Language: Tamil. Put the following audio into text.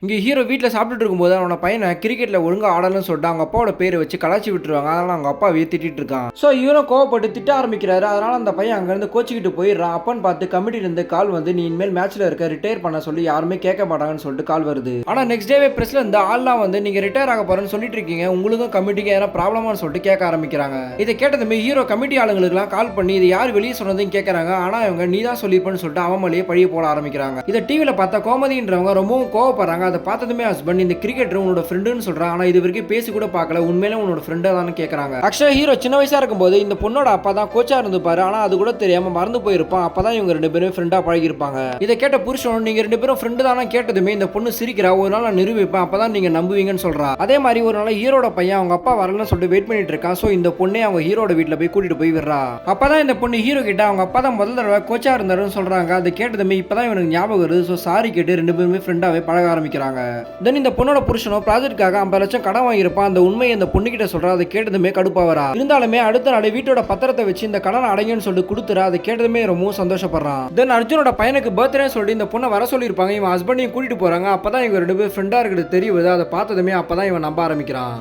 இங்க ஹீரோ வீட்ல சாப்பிட்டுட்டு இருக்கும்போது அவனோட பையனை கிரிக்கெட்ல ஒழுங்கா ஆடலன்னு சொல்லிட்டு அவங்க அப்பாவோட பேரை வச்சு கலாச்சி விட்டுருவாங்க. அதனால அவங்க அப்பாவே திட்டிட்டு இருக்கான். ஸோ இவனும் கோவப்பட்டு திட்ட ஆரம்பிக்கிறாரு. அதனால அந்த பையன் அங்கிருந்து கோச்சிக்கிட்டு போயிடுறான். அப்பன்னு பார்த்து கமிட்டில இருந்து கால் வந்து நீ இனிமேல் மேட்ச்ல இருக்க ரிட்டையர் பண்ண சொல்லி யாருமே கேட்க மாட்டாங்கன்னு சொல்லிட்டு கால் வருது. ஆனா நெக்ஸ்ட் டேவே பிரஸ்ல இருந்து ஆள்லாம் வந்து நீங்க ரிட்டையர் ஆக போறேன்னு சொல்லிட்டு இருக்கீங்க, உங்களுக்கும் கமிட்டிக்கு ஏதாவது ப்ராப்ளமான்னு சொல்லிட்டு கேட்க ஆரம்பிக்கிறாங்க. இதை கேட்டதுமே ஹீரோ கமிட்டி ஆளுங்களுக்குலாம் கால் பண்ணி இது யார் வெளியே சொன்னதுன்னு கேட்கறாங்க. ஆனா இவங்க நீ தான் சொல்லிப்பேன்னு சொல்லிட்டு அவன் மேலேயே பழிய போட ஆரம்பிக்கிறாங்க. இதை டிவியில பார்த்தா கோமதின்றவங்க ரொம்பவும் கோவப்படுறாங்க. அதை பார்த்ததுமே இந்த கிரிக்கெட்டர் உன்னோட ஃப்ரெண்டுன்னு சொல்றான். ஆனா இது வரைக்கும் பேசி கூட பார்க்கல, உண்மையிலே உன்னோட ஃப்ரெண்டா தான் கேக்குறாங்க. ஆக்சுவலா ஹீரோ சின்ன வயசா இருக்கும்போது இந்த பொண்ணோட அப்பா தான் கோச்சா இருந்துப்பாரு. ஆனா அது கூட தெரியாம மறந்து போயிருப்பான். அப்பதான் இவங்க ரெண்டு பேரும் ஃப்ரெண்டா பழகி இருப்பாங்க. இதை கேட்ட புருஷன் நீங்க ரெண்டு பேரும் ஃப்ரெண்டு தானே கேட்டதுமே இந்த பொண்ணு சிரிக்கிறா. ஒரு நாள் நான் நிரூபிப்பேன், அப்பதான் நீங்க நம்புவீங்கன்னு சொல்றா. அதே மாதிரி ஒரு நாள் ஹீரோட பையன் அவங்க அப்பா வரலன்னு சொல்லிட்டு வெயிட் பண்ணிட்டு இருக்கான். சோ இந்த பொண்ணே அவங்க ஹீரோட வீட்டுல போய் கூட்டிட்டு போய் விடுறா. அப்பதான் இந்த பொண்ணு ஹீரோ கிட்ட அவங்க அப்பா தான் முதல் தடவை கோச்சா இருந்தாருன்னு சொல்றாங்க. அதை கேட்டதுமே இப்பதான் இவனுக்கு ஞாபகம் வருது. சோ சாரி கேட்டு ரெண்டு பேருமே ஃப்ரெண்டாவே பழக ஆரம்பிக்கிறாங்க. இந்த பொண்ணோட புருஷனோ ப்ராஜெக்ட்காக 50 லட்சம் கடன் வாங்கியிருப்பான். அந்த உண்மையை இந்த பொண்ணுகிட்ட சொல்றா. அதை கேட்டதுமே கடுப்பாவரா. இருந்தாலுமே அடுத்த நாள் வீட்டோட பத்திரத்தை வச்சு இந்த கடன் அடைங்கன்னு சொல்லிட்டு கொடுத்துறா. அதை கேட்டதுமே ரொம்ப சந்தோஷப்படுறான். தென் அர்ஜுனோட பையனுக்கு பர்த்டே சொல்லிட்டு இந்த பொண்ணை வர சொல்லியிருப்பாங்க. இவன் ஹஸ்பண்டையும் கூட்டிட்டு போறாங்க. அப்பதான் இவங்க ரெண்டு பேரும் ஃப்ரெண்டா இருக்கிறது தெரிய வருது. அதை பார்த்ததுமே அப்பதான் இவன் நம்ப ஆரம்பிக்கிறான்.